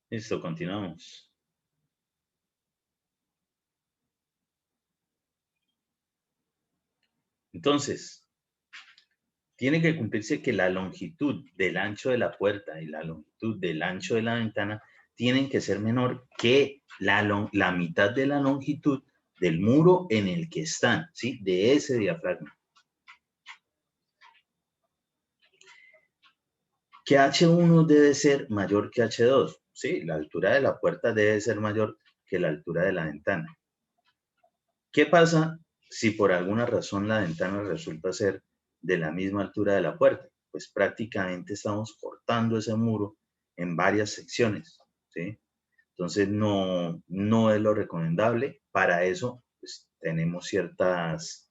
Listo, continuamos. Entonces, tiene que cumplirse que la longitud del ancho de la puerta y la longitud del ancho de la ventana tienen que ser menor que la mitad de la longitud del muro en el que están, ¿sí? De ese diafragma. Que H1 debe ser mayor que H2. Sí, la altura de la puerta debe ser mayor que la altura de la ventana. ¿Qué pasa si por alguna razón la ventana resulta ser de la misma altura de la puerta? Pues prácticamente estamos cortando ese muro en varias secciones, ¿sí? Entonces no es lo recomendable. Para eso pues, tenemos ciertas,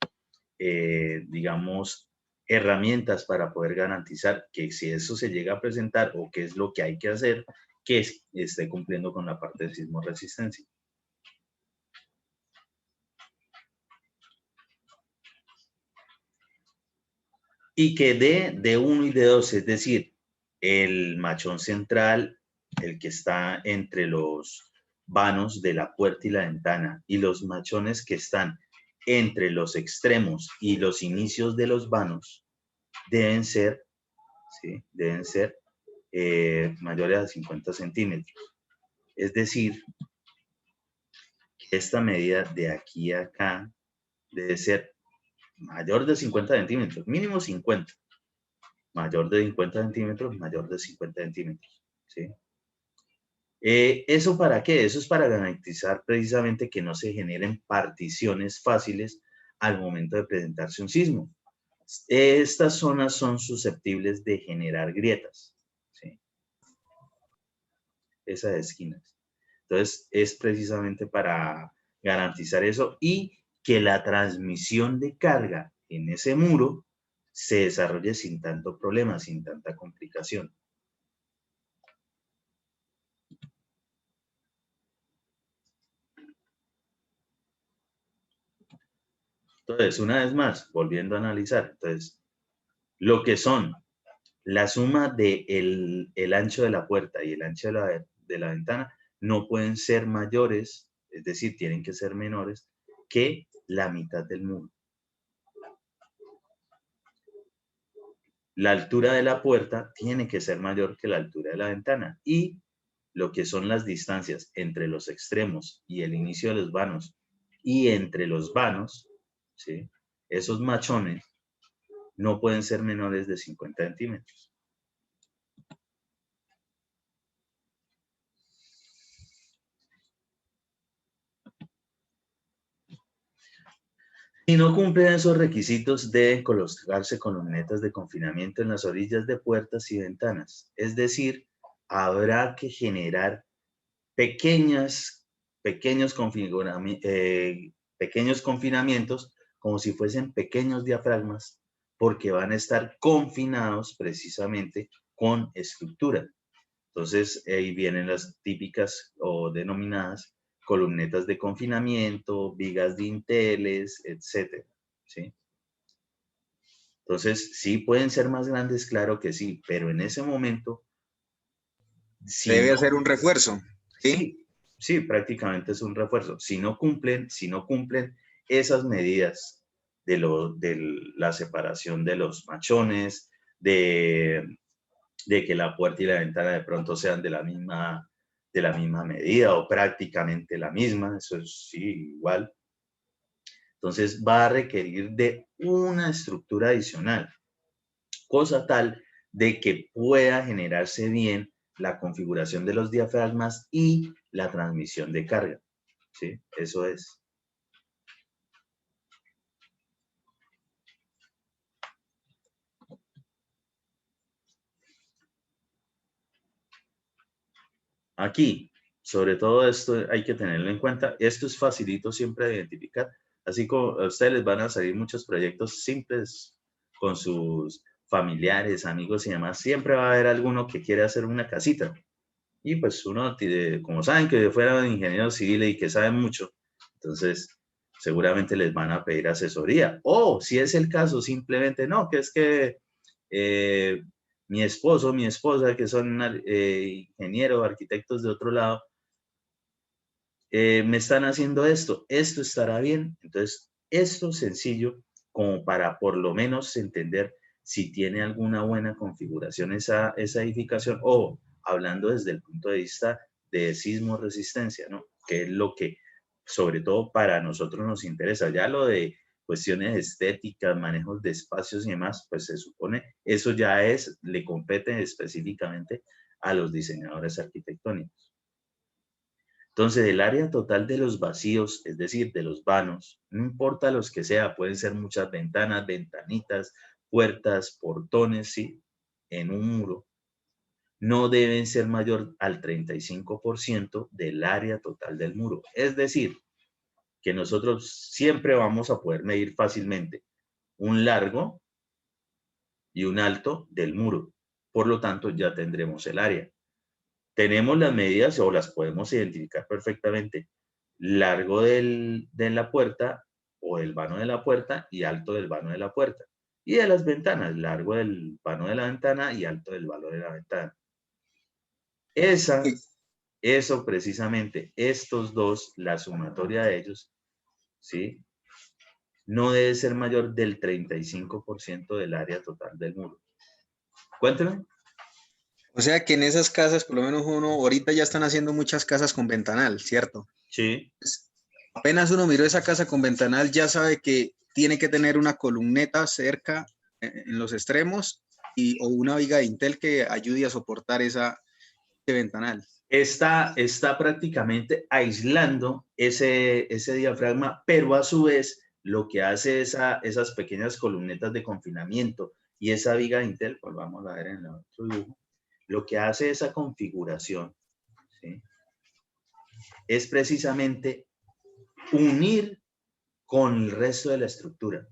digamos, herramientas para poder garantizar que si eso se llega a presentar o qué es lo que hay que hacer, que esté cumpliendo con la parte de sismo resistencia. Y que dé de 1 y de 2, es decir, el machón central, el que está entre los vanos de la puerta y la ventana, y los machones que están entre los extremos y los inicios de los vanos, deben ser, ¿sí? Deben ser mayores a 50 centímetros. Es decir, que esta medida de aquí a acá debe ser mayor de 50 centímetros, mínimo 50. Mayor de 50 centímetros, mayor de 50 centímetros, ¿sí? ¿Eso para qué? Eso es para garantizar precisamente que no se generen particiones fáciles al momento de presentarse un sismo. Estas zonas son susceptibles de generar grietas, ¿sí? Esas esquinas. Entonces, es precisamente para garantizar eso y que la transmisión de carga en ese muro se desarrolle sin tanto problema, sin tanta complicación. Entonces, una vez más, volviendo a analizar, entonces, lo que son la suma de el ancho de la puerta y el ancho de la ventana no pueden ser mayores, es decir, tienen que ser menores que la mitad del muro. La altura de la puerta tiene que ser mayor que la altura de la ventana y lo que son las distancias entre los extremos y el inicio de los vanos y entre los vanos, ¿sí? Esos machones no pueden ser menores de 50 centímetros. Si no cumplen esos requisitos, deben colocarse columnetas de confinamiento en las orillas de puertas y ventanas. Es decir, habrá que generar pequeños confinamientos como si fuesen pequeños diafragmas, porque van a estar confinados precisamente con estructura. Entonces, ahí vienen las típicas o denominadas columnetas de confinamiento, vigas dinteles, etcétera, ¿sí? Entonces, sí pueden ser más grandes, claro que sí, pero en ese momento, si Debe no, hacer un refuerzo, ¿sí? sí, sí, prácticamente es un refuerzo. Si no cumplen esas medidas de la separación de los machones, de que la puerta y la ventana de pronto sean de la misma medida o prácticamente la misma, eso es sí, igual. Entonces va a requerir de una estructura adicional, cosa tal de que pueda generarse bien la configuración de los diafragmas y la transmisión de carga, ¿sí? Eso es. Aquí, sobre todo esto hay que tenerlo en cuenta. Esto es facilito siempre de identificar. Así como a ustedes les van a salir muchos proyectos simples con sus familiares, amigos y demás. Siempre va a haber alguno que quiere hacer una casita. Y pues uno, como saben que fueran ingenieros civiles y que saben mucho, entonces seguramente les van a pedir asesoría. O si es el caso, simplemente no, que es que mi esposo, mi esposa, que son ingenieros, arquitectos de otro lado, me están haciendo esto estará bien. Entonces, esto sencillo como para por lo menos entender si tiene alguna buena configuración esa edificación, o hablando desde el punto de vista de sismo resistencia, ¿no? Que es lo que sobre todo para nosotros nos interesa. Ya lo de cuestiones estéticas, manejos de espacios y demás, pues se supone, eso ya le compete específicamente a los diseñadores arquitectónicos. Entonces, el área total de los vacíos, es decir, de los vanos, no importa los que sea, pueden ser muchas ventanas, ventanitas, puertas, portones, ¿sí? En un muro, no deben ser mayor al 35% del área total del muro. Es decir, que nosotros siempre vamos a poder medir fácilmente un largo y un alto del muro. Por lo tanto, ya tendremos el área. Tenemos las medidas o las podemos identificar perfectamente. Largo de la puerta o del vano de la puerta y alto del vano de la puerta. Y de las ventanas, largo del vano de la ventana y alto del vano de la ventana. Eso precisamente, estos dos, la sumatoria de ellos, ¿sí? No debe ser mayor del 35% del área total del muro. Cuénteme. O sea que en esas casas, por lo menos uno, ahorita ya están haciendo muchas casas con ventanal, ¿cierto? Sí. Pues, apenas uno miró esa casa con ventanal, ya sabe que tiene que tener una columneta cerca en los extremos o una viga de Intel que ayude a soportar ese ventanal. Está prácticamente aislando ese diafragma, pero a su vez lo que hace esas pequeñas columnetas de confinamiento y esa viga de Intel, pues vamos a ver en el otro dibujo, lo que hace esa configuración, ¿sí? Es precisamente unir con el resto de la estructura.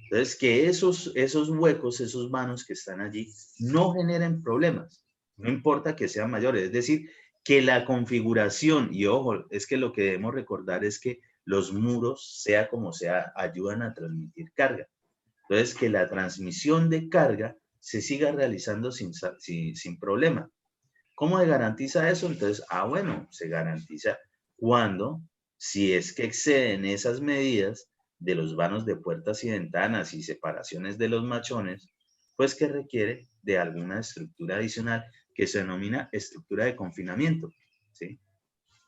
Entonces, que esos huecos, esos vanos que están allí, no generen problemas. No importa que sean mayores. Es decir, que la configuración, y ojo, es que lo que debemos recordar es que los muros, sea como sea, ayudan a transmitir carga. Entonces, que la transmisión de carga se siga realizando sin problema. ¿Cómo se garantiza eso? Entonces, bueno, se garantiza cuando, si es que exceden esas medidas de los vanos de puertas y ventanas y separaciones de los machones, pues que requiere de alguna estructura adicional que se denomina estructura de confinamiento, ¿sí?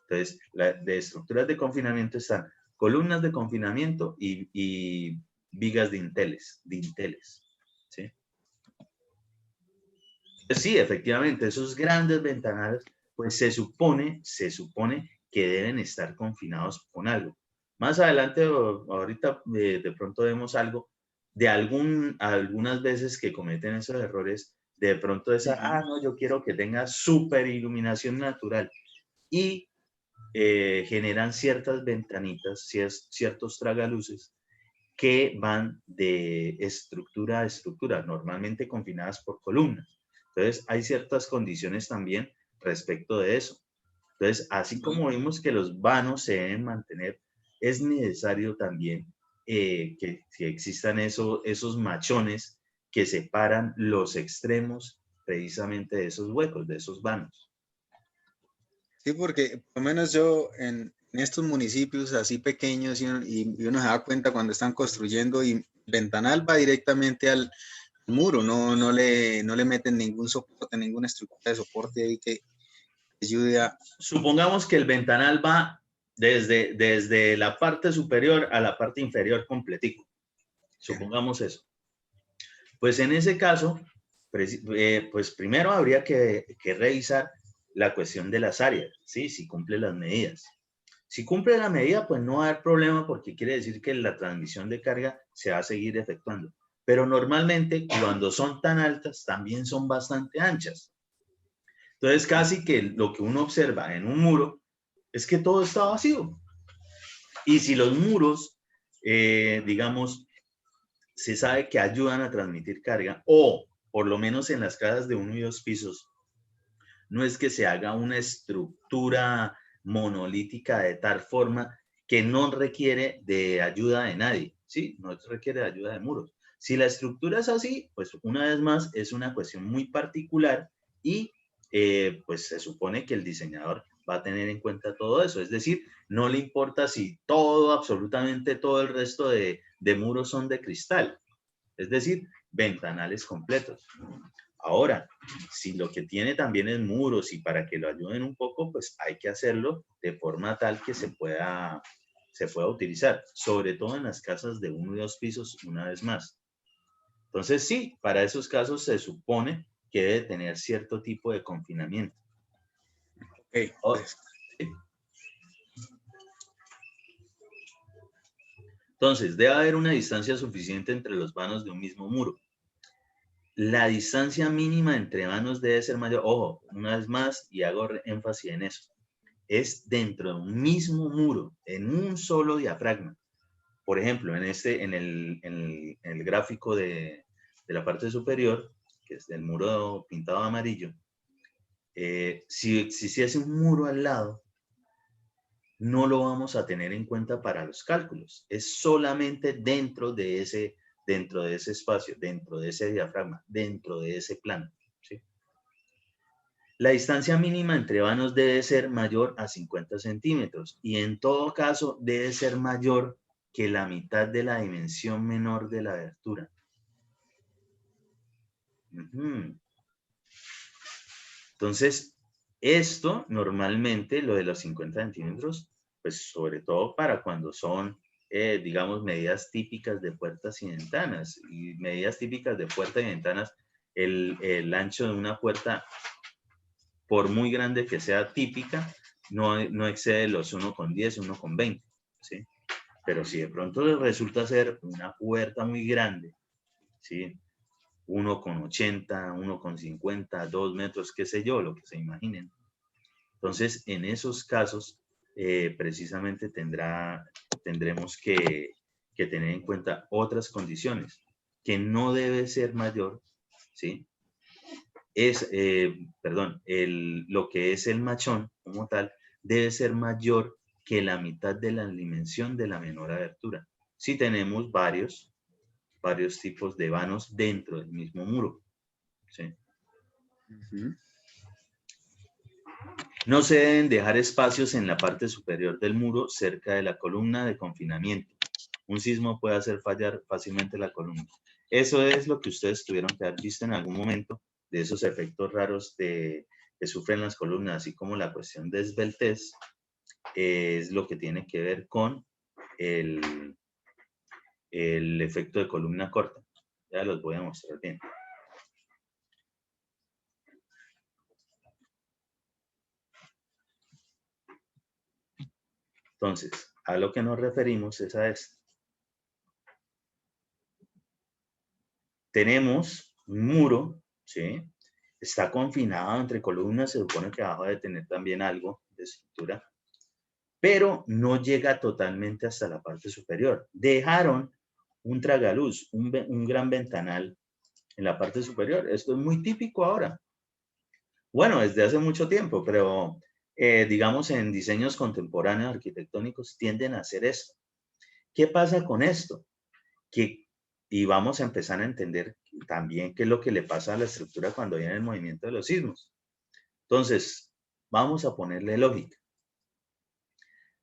Entonces, de estructuras de confinamiento están columnas de confinamiento y vigas de dinteles, ¿sí? Sí, efectivamente, esos grandes ventanales, pues se supone que deben estar confinados con algo. Más adelante, ahorita de pronto vemos algo de algunas veces que cometen esos errores, de pronto no, yo quiero que tenga súper iluminación natural y generan ciertas ventanitas, ciertos tragaluces que van de estructura a estructura, normalmente confinadas por columnas. Entonces, hay ciertas condiciones también respecto de eso. Entonces, así como vimos que los vanos se deben mantener, es necesario también que existan esos machones que separan los extremos precisamente de esos huecos, de esos vanos. Sí, porque por lo menos yo en estos municipios así pequeños y uno se da cuenta cuando están construyendo y ventanal va directamente al muro, no le meten ningún soporte, ninguna estructura de soporte ahí que ayude a... Supongamos que el ventanal va desde la parte superior a la parte inferior completico. Supongamos eso. Pues en ese caso, pues primero habría que revisar la cuestión de las áreas, ¿sí? Si cumple las medidas. Si cumple la medida, pues no va a haber problema porque quiere decir que la transmisión de carga se va a seguir efectuando. Pero normalmente cuando son tan altas, también son bastante anchas. Entonces casi que lo que uno observa en un muro es que todo está vacío. Y si los muros, digamos, se sabe que ayudan a transmitir carga, o por lo menos en las casas de 1 y 2 pisos, no es que se haga una estructura monolítica de tal forma que no requiere de ayuda de nadie, ¿sí? No requiere de ayuda de muros. Si la estructura es así, pues una vez más es una cuestión muy particular y pues se supone que el diseñador va a tener en cuenta todo eso. Es decir, no le importa si todo, absolutamente todo el resto de muros son de cristal. Es decir, ventanales completos. Ahora, si lo que tiene también es muros y para que lo ayuden un poco, pues hay que hacerlo de forma tal que se pueda utilizar, sobre todo en las casas de 1 y 2 pisos, una vez más. Entonces, sí, para esos casos se supone que debe tener cierto tipo de confinamiento. Ok, Oh, pues, ¿sí? Entonces, debe haber una distancia suficiente entre los vanos de un mismo muro. La distancia mínima entre vanos debe ser mayor. Ojo, una vez más, y hago énfasis en eso. Es dentro de un mismo muro, en un solo diafragma. Por ejemplo, en el gráfico de la parte superior, que es del muro pintado amarillo, si existiese un muro al lado, no lo vamos a tener en cuenta para los cálculos. Es solamente dentro de ese espacio, dentro de ese diafragma, dentro de ese plano. ¿Sí? La distancia mínima entre vanos debe ser mayor a 50 centímetros y en todo caso debe ser mayor que la mitad de la dimensión menor de la abertura. Entonces, esto normalmente, lo de los 50 centímetros, pues sobre todo para cuando son, digamos, medidas típicas de puertas y ventanas. Y medidas típicas de puertas y ventanas, el ancho de una puerta, por muy grande que sea típica, no excede los 1,10, 1,20, ¿sí? Pero si de pronto resulta ser una puerta muy grande, ¿sí? 1,80, 1,50, 2 metros, qué sé yo, lo que se imaginen. Entonces, en esos casos, precisamente tendremos que tener en cuenta otras condiciones, que no debe ser mayor, ¿sí? Lo que es el machón como tal, debe ser mayor que la mitad de la dimensión de la menor abertura. Si tenemos varios tipos de vanos dentro del mismo muro, ¿sí? No se deben dejar espacios en la parte superior del muro cerca de la columna de confinamiento. Un sismo puede hacer fallar fácilmente la columna. Eso es lo que ustedes tuvieron que haber visto en algún momento de esos efectos raros que sufren las columnas, así como la cuestión de esbeltez, es lo que tiene que ver con el, el efecto de columna corta. Ya los voy a mostrar bien. Entonces, a lo que nos referimos es a esto. Tenemos un muro, ¿sí? Está confinado entre columnas, se supone que abajo debe tener también algo de estructura, pero no llega totalmente hasta la parte superior. Dejaron un tragaluz, un gran ventanal en la parte superior. Esto es muy típico ahora. Bueno, desde hace mucho tiempo, pero digamos en diseños contemporáneos arquitectónicos tienden a hacer esto. ¿Qué pasa con esto? Y vamos a empezar a entender también qué es lo que le pasa a la estructura cuando viene el movimiento de los sismos. Entonces, vamos a ponerle lógica.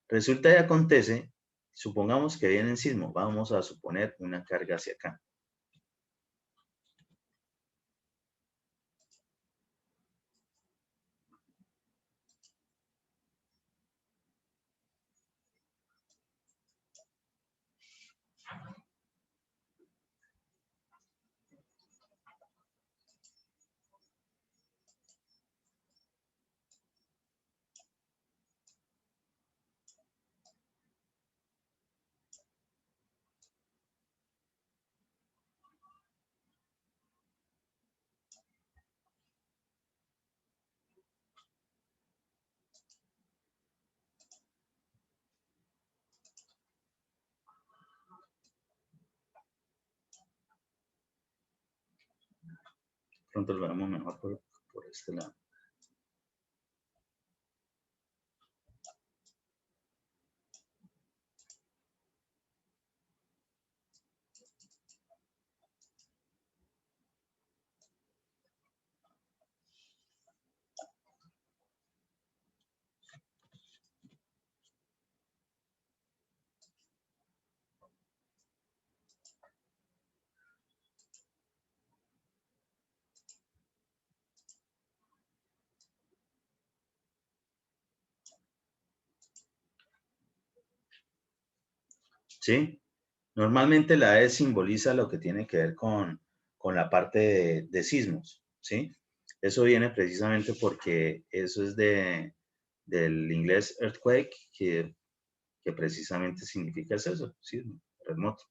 Resulta y acontece, supongamos que viene el sismo, vamos a suponer una carga hacia acá. Pronto lo vemos mejor por este lado. ¿sí? Normalmente la E simboliza lo que tiene que ver con la parte de sismos, ¿sí? Eso viene precisamente porque eso es del inglés earthquake, que precisamente significa eso, sismo, terremoto.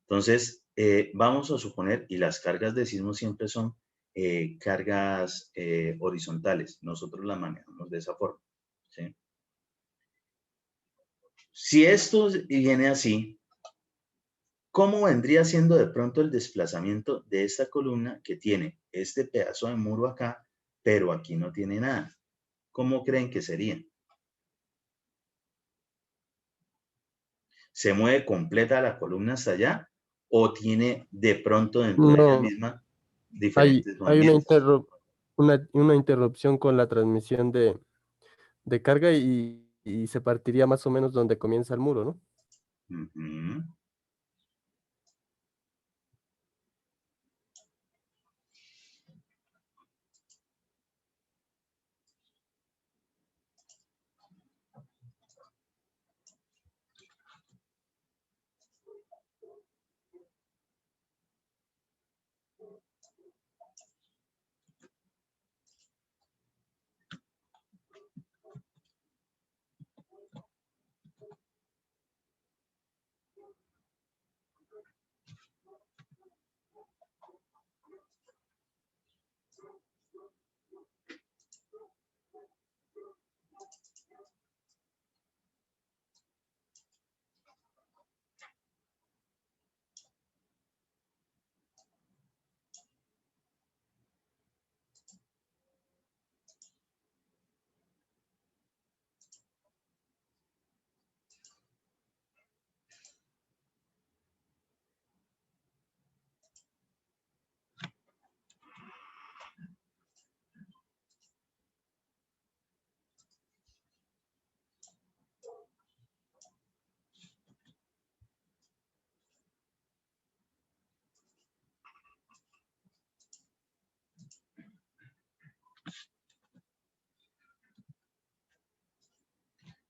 Entonces, vamos a suponer, y las cargas de sismo siempre son cargas horizontales. Nosotros las manejamos de esa forma, ¿sí? Si esto viene así, ¿cómo vendría siendo de pronto el desplazamiento de esta columna que tiene este pedazo de muro acá, pero aquí no tiene nada? ¿Cómo creen que sería? ¿Se mueve completa la columna hasta allá o tiene de pronto dentro de ella No, misma hay, diferentes hay movimientos? una interrupción con la transmisión de carga y se partiría más o menos donde comienza el muro, ¿no? Ujú.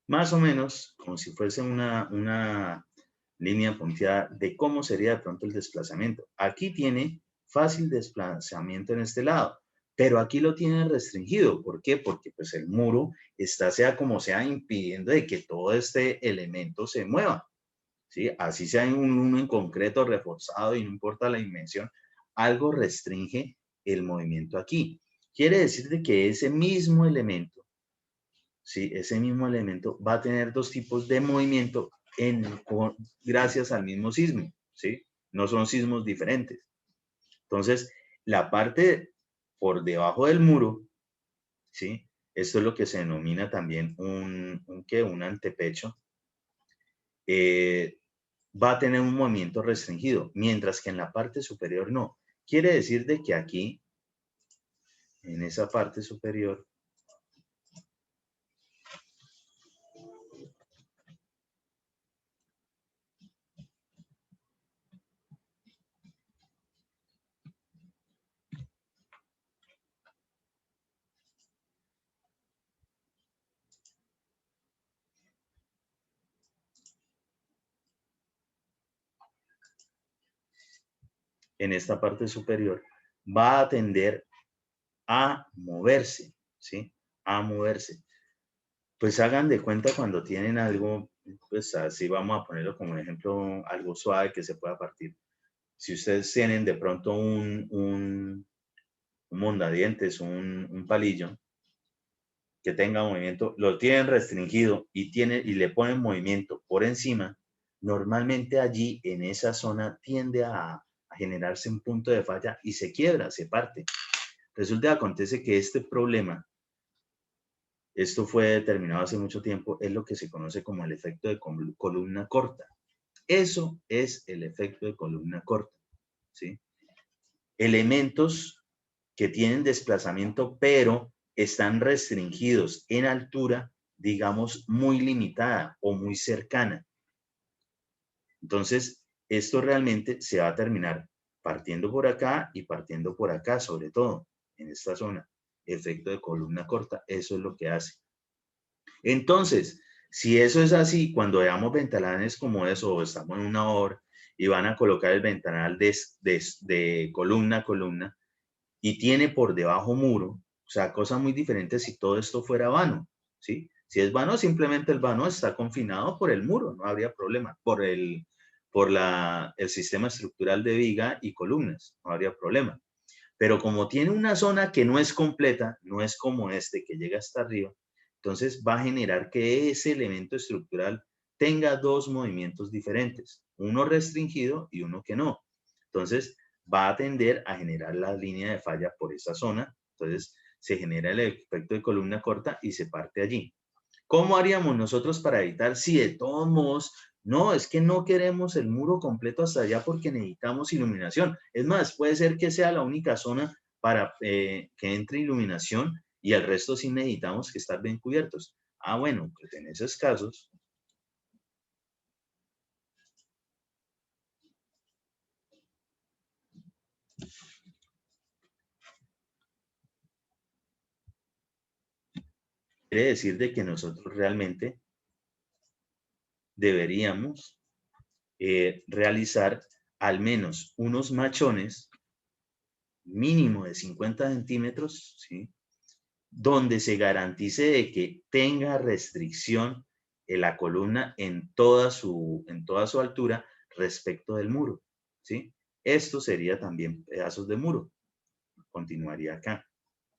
Más o menos como si fuese una línea punteada de cómo sería de pronto el desplazamiento. Aquí tiene fácil desplazamiento en este lado, pero aquí lo tiene restringido. ¿Por qué? Porque pues el muro está, sea como sea, impidiendo de que todo este elemento se mueva, ¿sí? Así sea uno en concreto reforzado y no importa la dimensión, algo restringe el movimiento aquí. Quiere decir de que ese mismo elemento, ¿sí? Ese mismo elemento va a tener dos tipos de movimiento gracias al mismo sismo, ¿sí? No son sismos diferentes. Entonces, la parte por debajo del muro, ¿sí? Esto es lo que se denomina también un antepecho, eh, va a tener un movimiento restringido, mientras que en la parte superior no. Quiere decir de que aquí, en esa parte superior, en esta parte superior, va a tender a moverse, ¿sí? A moverse. Pues hagan de cuenta cuando tienen algo, pues así vamos a ponerlo como ejemplo, algo suave que se pueda partir. Si ustedes tienen de pronto un mondadientes, un palillo que tenga movimiento, lo tienen restringido y le ponen movimiento por encima, normalmente allí en esa zona tiende a generarse un punto de falla y se quiebra, se parte. Resulta que acontece que este problema, esto fue determinado hace mucho tiempo, es lo que se conoce como el efecto de columna corta. Eso es el efecto de columna corta, ¿sí? Elementos que tienen desplazamiento, pero están restringidos en altura, digamos, muy limitada o muy cercana. Entonces, esto realmente se va a terminar partiendo por acá y partiendo por acá, sobre todo en esta zona. Efecto de columna corta, eso es lo que hace. Entonces, Si eso es así, cuando veamos ventanales como eso, o estamos en una obra y van a colocar el ventanal de columna a columna y tiene por debajo muro, o sea, cosa muy diferente si todo esto fuera vano, ¿sí? Si es vano, simplemente el vano está confinado por el muro, no habría problema, el sistema estructural de viga y columnas, no habría problema. Pero como tiene una zona que no es completa, no es como este que llega hasta arriba, entonces va a generar que ese elemento estructural tenga dos movimientos diferentes, uno restringido y uno que no. Entonces va a tender a generar la línea de falla por esa zona, entonces se genera el efecto de columna corta y se parte allí. ¿Cómo haríamos nosotros para evitar si de todos modos, no, es que no queremos el muro completo hasta allá porque necesitamos iluminación? Es más, puede ser que sea la única zona para que entre iluminación y el resto sí necesitamos que estar bien cubiertos. Ah, bueno, pues en esos casos, quiere decir de que nosotros realmente deberíamos realizar al menos unos machones mínimo de 50 centímetros, ¿sí? Donde se garantice de que tenga restricción en la columna en toda su altura respecto del muro, ¿sí? Esto sería también pedazos de muro. Continuaría acá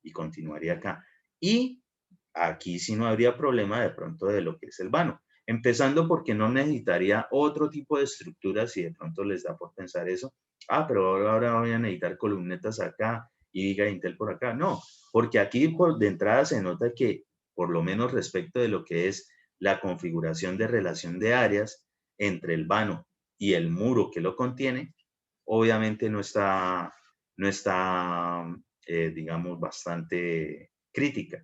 y continuaría acá. Y aquí sí no habría problema de pronto de lo que es el vano. Empezando porque no necesitaría otro tipo de estructura si de pronto les da por pensar eso. Ah, pero ahora voy a necesitar columnetas acá y viga de Intel por acá. No, porque aquí de entrada se nota que por lo menos respecto de lo que es la configuración de relación de áreas entre el vano y el muro que lo contiene, obviamente no está digamos, bastante crítica.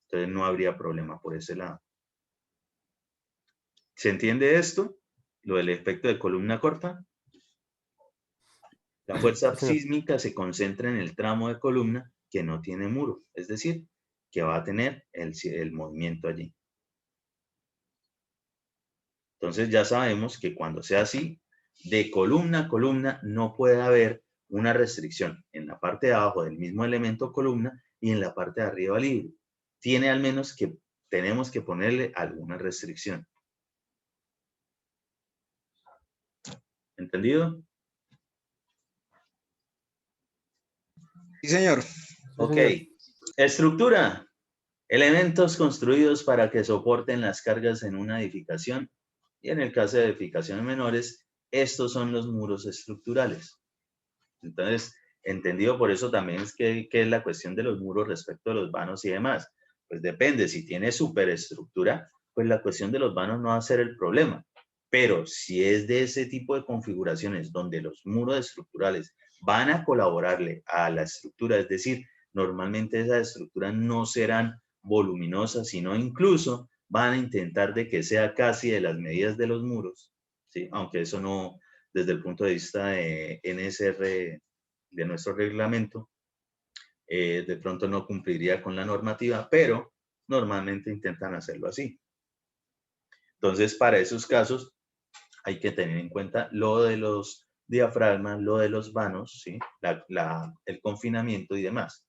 Entonces no habría problema por ese lado. ¿Se entiende esto? Lo del efecto de columna corta. La fuerza Sí, señor. sísmica se concentra en el tramo de columna que no tiene muro, es decir, que va a tener el movimiento allí. Entonces ya sabemos que cuando sea así, de columna a columna no puede haber una restricción en la parte de abajo del mismo elemento columna y en la parte de arriba libre. Tiene al menos que, tenemos que ponerle alguna restricción. ¿Entendido? Sí, señor. Sí, Ok. señor. Estructura. Elementos construidos para que soporten las cargas en una edificación. Y en el caso de edificaciones menores, estos son los muros estructurales. Entonces, entendido por eso también es que es la cuestión de los muros respecto a los vanos y demás. Pues depende, si tiene superestructura, pues la cuestión de los vanos no va a ser el problema. Pero si es de ese tipo de configuraciones donde los muros estructurales van a colaborarle a la estructura, es decir, normalmente esas estructuras no serán voluminosas, sino incluso van a intentar de que sea casi de las medidas de los muros, ¿sí? Aunque eso no, desde el punto de vista de NSR, de nuestro reglamento, de pronto no cumpliría con la normativa, pero normalmente intentan hacerlo así. Entonces, para esos casos, hay que tener en cuenta lo de los diafragmas, lo de los vanos, ¿sí? El confinamiento y demás.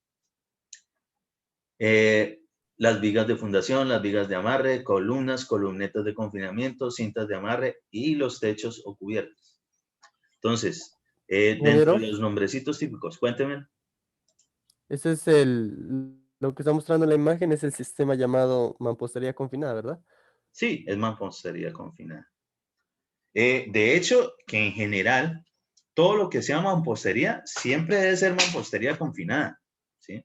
Las vigas de fundación, las vigas de amarre, columnas, columnetas de confinamiento, cintas de amarre y los techos o cubiertas. Entonces, dentro Ingeniero, de los nombrecitos típicos, cuénteme. ese es lo que está mostrando en la imagen es el sistema llamado mampostería confinada, ¿verdad? Sí, es mampostería confinada. De hecho, que en general, todo lo que sea mampostería siempre debe ser mampostería confinada, ¿sí?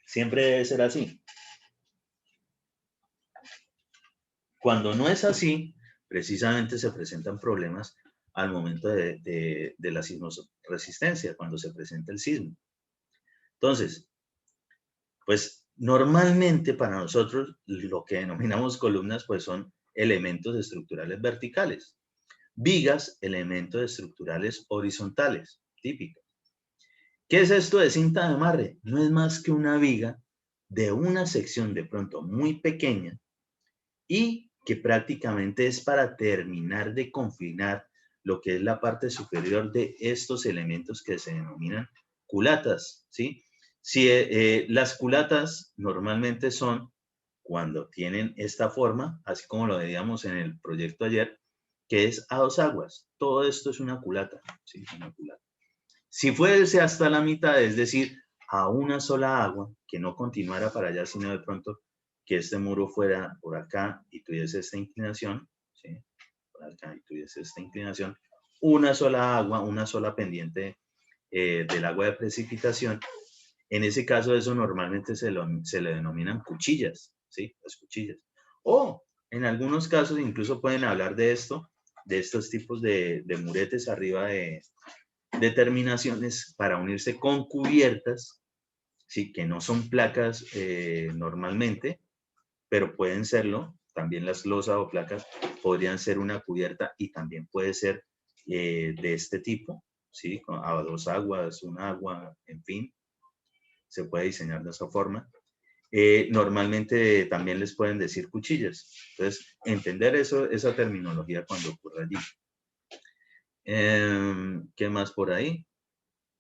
Siempre debe ser así. Cuando no es así, precisamente se presentan problemas al momento de la sismoresistencia, cuando se presenta el sismo. Entonces, pues normalmente para nosotros lo que denominamos columnas pues son elementos estructurales verticales. Vigas, elementos estructurales horizontales, típicos. ¿Qué es esto de cinta de amarre? No es más que una viga de una sección de pronto muy pequeña y que prácticamente es para terminar de confinar lo que es la parte superior de estos elementos que se denominan culatas, ¿sí? Si, las culatas normalmente son cuando tienen esta forma, así como lo veíamos en el proyecto ayer, que es a dos aguas. Todo esto es una culata, ¿sí? Una culata. Si fuese hasta la mitad, es decir, a una sola agua, que no continuara para allá, sino de pronto que este muro fuera por acá y tuviese esta inclinación, ¿sí? Por acá y tuviese esta inclinación, una sola agua, una sola pendiente del agua de precipitación. En ese caso, eso normalmente se le denominan cuchillas, ¿sí? Las cuchillas. O en algunos casos incluso pueden hablar de esto, de estos tipos de muretes arriba de terminaciones para unirse con cubiertas, ¿sí? Que no son placas normalmente, pero pueden serlo. También las losas o placas podrían ser una cubierta y también puede ser de este tipo, ¿sí? A dos aguas, un agua, en fin, se puede diseñar de esa forma. Normalmente también les pueden decir cuchillas. Entonces, entender eso, esa terminología cuando ocurre allí. ¿Qué más por ahí?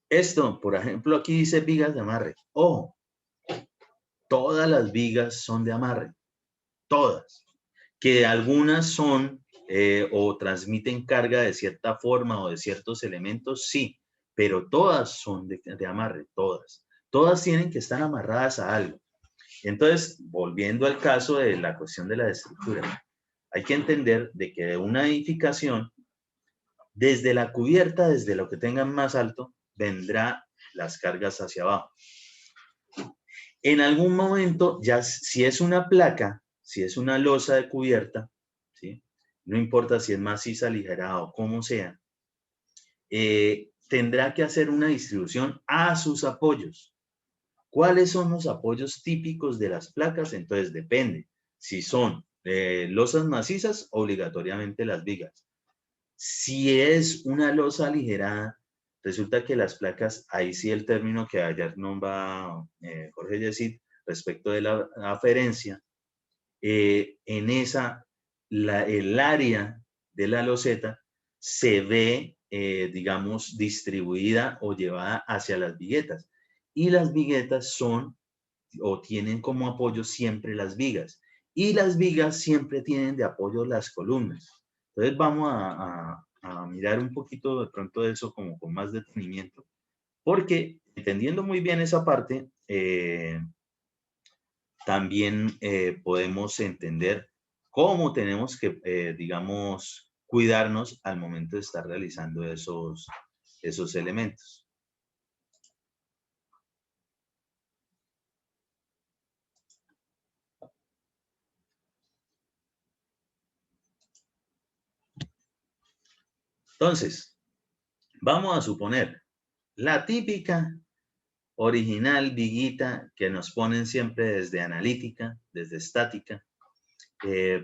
Esto, por ejemplo, aquí dice vigas de amarre. Ojo, todas las vigas son de amarre. Todas. Que algunas son o transmiten carga de cierta forma o de ciertos elementos, sí. Pero todas son de amarre, todas. Todas tienen que estar amarradas a algo. Entonces, volviendo al caso de la cuestión de la estructura, hay que entender de que una edificación, desde la cubierta, desde lo que tengan más alto, vendrá las cargas hacia abajo. En algún momento, ya si es una placa, si es una losa de cubierta, ¿sí? No importa si es maciza, aligerada o como sea, tendrá que hacer una distribución a sus apoyos. ¿Cuáles son los apoyos típicos de las placas? Entonces depende. Si son losas macizas, obligatoriamente las vigas. Si es una losa aligerada, resulta que las placas, ahí sí el término que ayer nombraba Jorge Yesid respecto de la aferencia, en esa, el área de la loseta se ve, digamos, distribuida o llevada hacia las viguetas. Y las viguetas son o tienen como apoyo siempre las vigas. Y las vigas siempre tienen de apoyo las columnas. Entonces vamos a mirar un poquito de pronto de eso como con más detenimiento. Porque entendiendo muy bien esa parte, también podemos entender cómo tenemos que, digamos, cuidarnos al momento de estar realizando esos elementos. Entonces, vamos a suponer la típica original viguita que nos ponen siempre desde analítica, desde estática,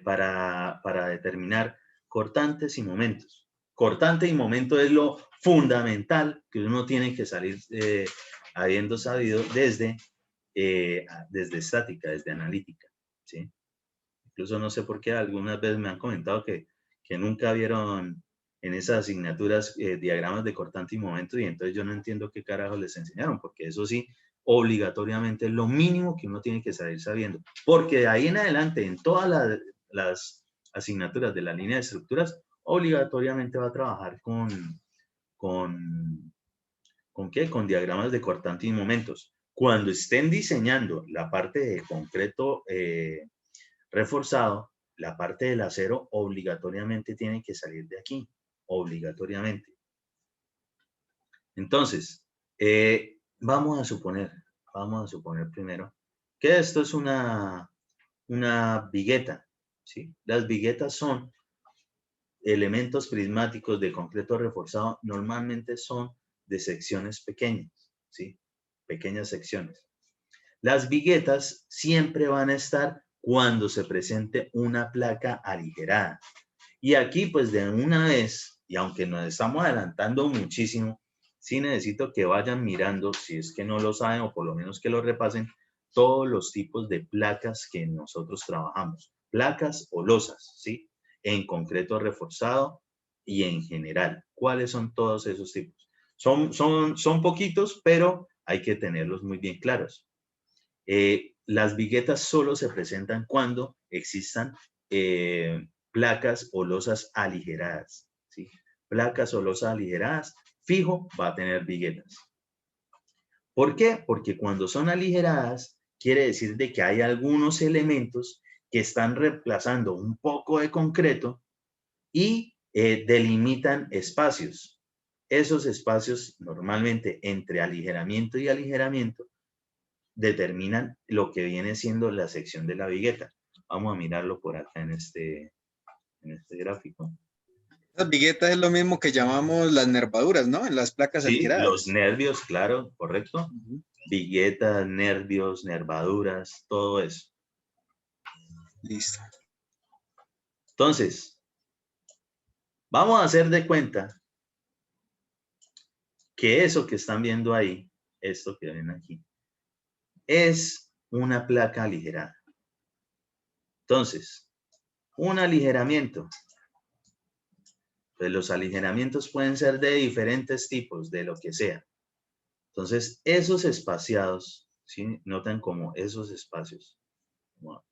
para determinar cortantes y momentos. Cortante y momento es lo fundamental que uno tiene que salir habiendo sabido desde estática, desde analítica, ¿sí? Incluso no sé por qué algunas veces me han comentado que nunca vieron en esas asignaturas diagramas de cortante y momento, y entonces yo no entiendo qué carajo les enseñaron, porque eso sí, obligatoriamente es lo mínimo que uno tiene que salir sabiendo, porque de ahí en adelante, en todas las asignaturas de la línea de estructuras, obligatoriamente va a trabajar ¿con qué? Con diagramas de cortante y momentos. Cuando estén diseñando la parte de concreto reforzado, la parte del acero obligatoriamente tiene que salir de aquí, obligatoriamente. Entonces, vamos a suponer primero que esto es una vigueta, ¿sí? Las viguetas son elementos prismáticos de concreto reforzado, normalmente son de secciones pequeñas, ¿sí? Pequeñas secciones. Las viguetas siempre van a estar cuando se presente una placa aligerada. Y aquí, pues de una vez, y aunque nos estamos adelantando muchísimo, sí necesito que vayan mirando, si es que no lo saben o por lo menos que lo repasen, todos los tipos de placas que nosotros trabajamos, placas o losas, ¿sí? En concreto reforzado y en general. ¿Cuáles son todos esos tipos? Son poquitos, pero hay que tenerlos muy bien claros. Las viguetas solo se presentan cuando existan placas o losas aligeradas, ¿sí? Placas o losas aligeradas, fijo, va a tener viguetas. ¿Por qué? Porque cuando son aligeradas, quiere decir de que hay algunos elementos que están reemplazando un poco de concreto y delimitan espacios. Esos espacios normalmente entre aligeramiento y aligeramiento determinan lo que viene siendo la sección de la vigueta. Vamos a mirarlo por acá en este gráfico. Las viguetas es lo mismo que llamamos las nervaduras, ¿no? En las placas Sí, los aligeradas. nervios, claro, correcto. Ujú. Viguetas, nervios, nervaduras, todo eso. Listo. Entonces, vamos a hacer de cuenta que eso que están viendo ahí, esto que ven aquí, es una placa aligerada. Entonces, un aligeramiento. Pues los aligeramientos pueden ser de diferentes tipos, de lo que sea. Entonces, esos espaciados, ¿sí? Notan como esos espacios. Wow.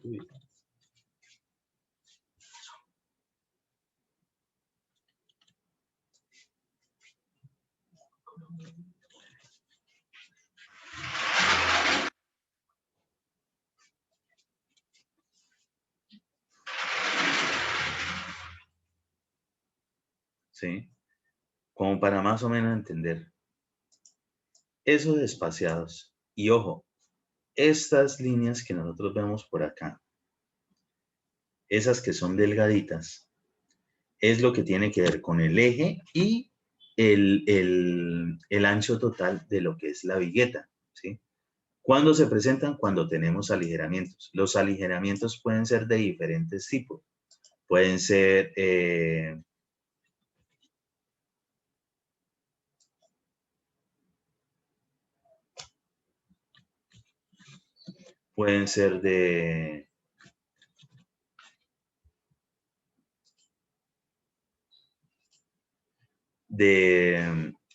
Uy. ¿Sí? Como para más o menos entender. Esos espaciados. Y ojo, estas líneas que nosotros vemos por acá, esas que son delgaditas, es lo que tiene que ver con el eje y el ancho total de lo que es la vigueta, ¿sí? ¿Cuándo se presentan? Cuando tenemos aligeramientos. Los aligeramientos pueden ser de diferentes tipos. Pueden ser de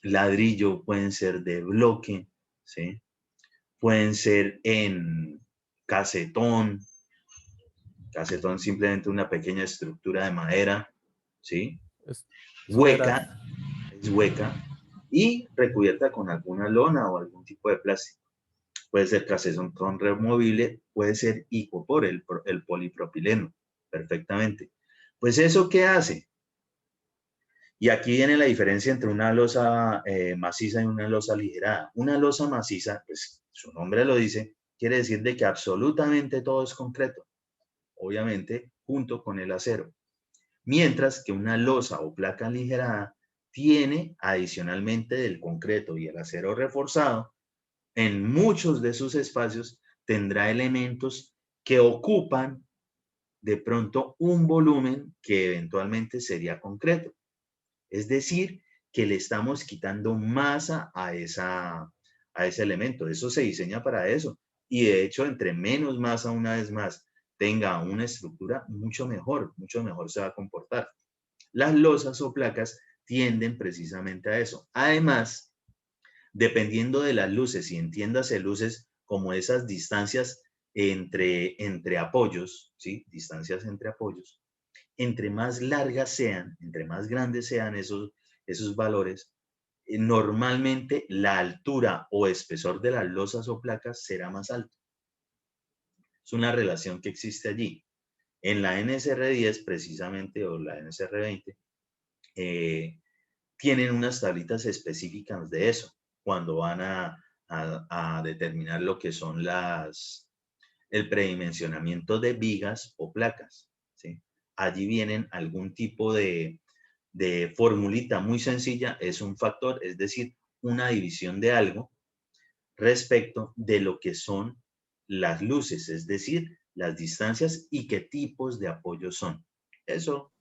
ladrillo, pueden ser de bloque, ¿sí? Pueden ser en casetón, casetón simplemente una pequeña estructura de madera, ¿sí? Esferas. Hueca, es hueca, y recubierta con alguna lona o algún tipo de plástico. Puede ser casetón removible, puede ser icopor, el polipropileno, perfectamente. Pues eso, ¿qué hace? Y aquí viene la diferencia entre una losa maciza y una losa aligerada. Una losa maciza, pues su nombre lo dice, quiere decir de que absolutamente todo es concreto, obviamente junto con el acero. Mientras que una losa o placa aligerada tiene adicionalmente del concreto y el acero reforzado, en muchos de sus espacios tendrá elementos que ocupan de pronto un volumen que eventualmente sería concreto. Es decir, que le estamos quitando masa a ese elemento. Eso se diseña para eso. Y de hecho, entre menos masa, una vez más, tenga una estructura, mucho mejor se va a comportar. Las losas o placas tienden precisamente a eso. Además, dependiendo de las luces, y entiéndase luces como esas distancias entre apoyos, ¿sí? Distancias entre apoyos, entre más largas sean, entre más grandes sean esos valores, normalmente la altura o espesor de las losas o placas será más alto. Es una relación que existe allí. En la NSR10 precisamente, o la NSR20, tienen unas tablitas específicas de eso, cuando van a determinar lo que son el predimensionamiento de vigas o placas, ¿sí? Allí vienen algún tipo de formulita muy sencilla, es un factor, es decir, una división de algo respecto de lo que son las luces, es decir, las distancias y qué tipos de apoyo son. Eso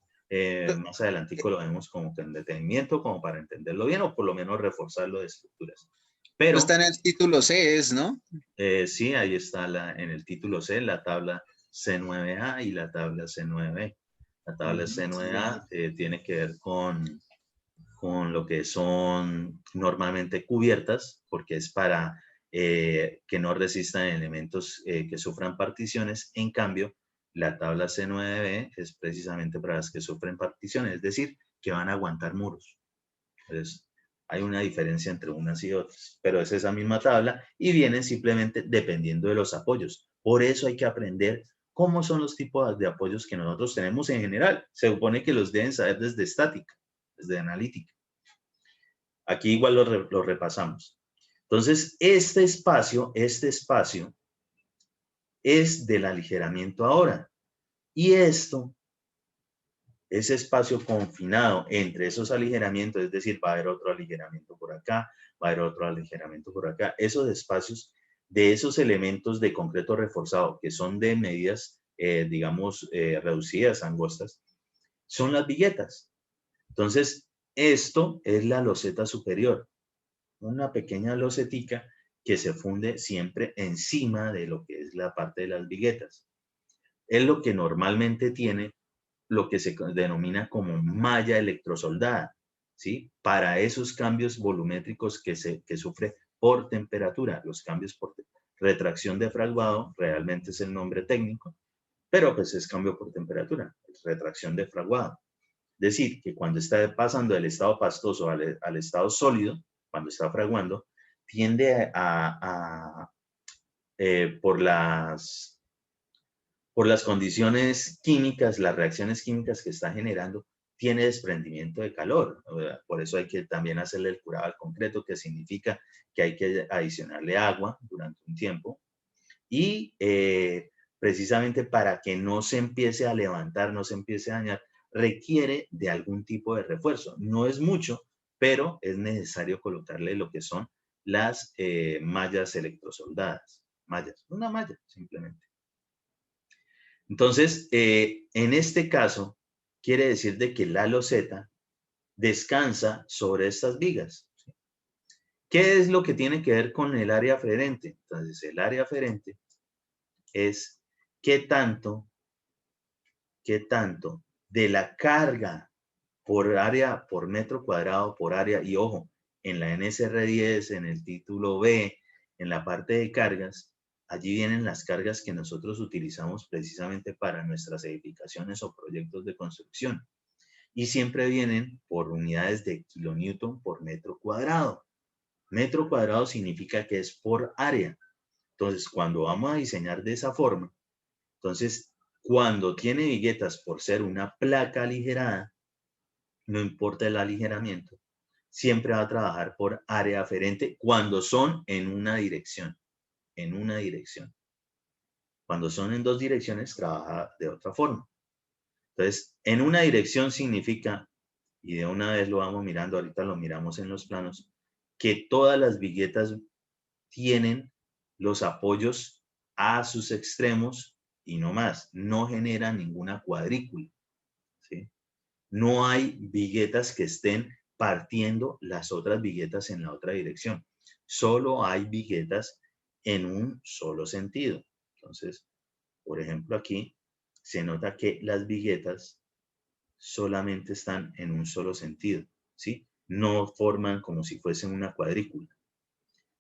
más adelantico lo vemos como que en detenimiento, como para entenderlo bien, o por lo menos reforzarlo de estructuras. Pero Está en el título C, ¿no? sí, ahí está en el título C, la tabla C9A y la tabla C9B. La tabla C9A tiene que ver con lo que son normalmente cubiertas, porque es para que no resistan elementos que sufran particiones. En cambio, la tabla C9B es precisamente para las que sufren particiones, es decir, que van a aguantar muros. Entonces, hay una diferencia entre unas y otras, pero es esa misma tabla y vienen simplemente dependiendo de los apoyos. Por eso hay que aprender cómo son los tipos de apoyos que nosotros tenemos en general. Se supone que los deben saber desde estática, desde analítica. Aquí igual lo repasamos. Entonces, este espacio es del aligeramiento ahora. Y ese espacio confinado entre esos aligeramientos, es decir, va a haber otro aligeramiento por acá, va a haber otro aligeramiento por acá. Esos espacios de esos elementos de concreto reforzado, que son de medidas, digamos, reducidas, angostas, son las viguetas. Entonces, esto es la loseta superior, una pequeña losetica que se funde siempre encima de lo que es la parte de las viguetas. Es lo que normalmente tiene lo que se denomina como malla electrosoldada, ¿sí? Para esos cambios volumétricos que sufre por temperatura, los cambios por retracción de fraguado, realmente es el nombre técnico, pero pues es cambio por temperatura, retracción de fraguado. Es decir, que cuando está pasando del estado pastoso al estado sólido, cuando está fraguando, tiende por las condiciones químicas, las reacciones químicas que está generando, tiene desprendimiento de calor. Por eso hay que también hacerle el curado al concreto, que significa que hay que adicionarle agua durante un tiempo. Y precisamente para que no se empiece a levantar, no se empiece a dañar, requiere de algún tipo de refuerzo. No es mucho, pero es necesario colocarle lo que son las mallas electrosoldadas. Mallas, una malla simplemente. Entonces, en este caso, quiere decir de que la loseta descansa sobre estas vigas. ¿Qué es lo que tiene que ver con el área aferente? Entonces, el área aferente es qué tanto de la carga por área, por metro cuadrado, por área, y ojo, en la NSR10, en el título B, en la parte de cargas, allí vienen las cargas que nosotros utilizamos precisamente para nuestras edificaciones o proyectos de construcción. Y siempre vienen por unidades de kilonewton por metro cuadrado. Metro cuadrado significa que es por área. Entonces, cuando vamos a diseñar de esa forma, entonces, cuando tiene viguetas por ser una placa aligerada, no importa el aligeramiento, siempre va a trabajar por área aferente cuando son en una dirección, Cuando son en dos direcciones, trabaja de otra forma. Entonces, en una dirección significa, y de una vez lo vamos mirando, ahorita lo miramos en los planos, que todas las viguetas tienen los apoyos a sus extremos y no más, no generan ninguna cuadrícula, ¿sí? No hay viguetas que estén partiendo las otras viguetas en la otra dirección. Solo hay viguetas en un solo sentido. Entonces, por ejemplo, aquí se nota que las viguetas solamente están en un solo sentido, ¿sí? No forman como si fuesen una cuadrícula.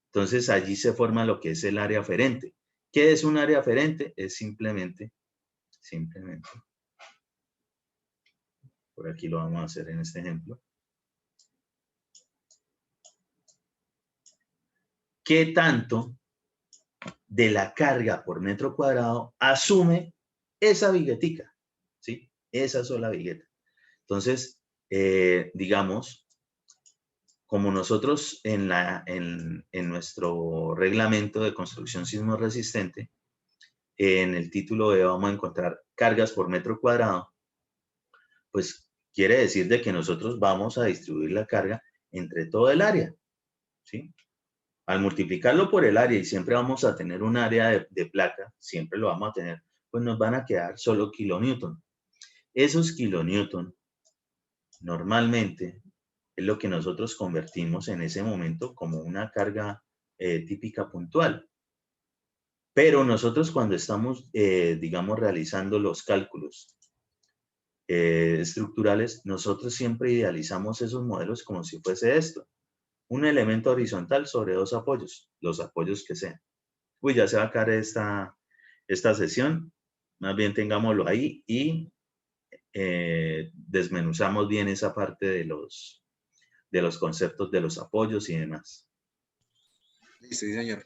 Entonces, allí se forma lo que es el área aferente. ¿Qué es un área aferente? Es simplemente, por aquí lo vamos a hacer en este ejemplo. ¿Qué tanto de la carga por metro cuadrado asume esa viguetica, ¿sí? Esa sola vigueta. Entonces, digamos, como nosotros en nuestro reglamento de construcción sismo resistente, en el título B vamos a encontrar cargas por metro cuadrado, pues quiere decir de que nosotros vamos a distribuir la carga entre todo el área, ¿sí? Al multiplicarlo por el área y siempre vamos a tener un área de placa, siempre lo vamos a tener, pues nos van a quedar solo kilonewton. Esos kilonewton normalmente es lo que nosotros convertimos en ese momento como una carga típica puntual. Pero nosotros cuando estamos, digamos, realizando los cálculos estructurales, nosotros siempre idealizamos esos modelos como si fuese esto. Un elemento horizontal sobre dos apoyos, los apoyos que sean. Uy, ya se va a caer esta sesión. Más bien tengámoslo ahí y desmenuzamos bien esa parte de los conceptos de los apoyos y demás. Listo, sí, señor.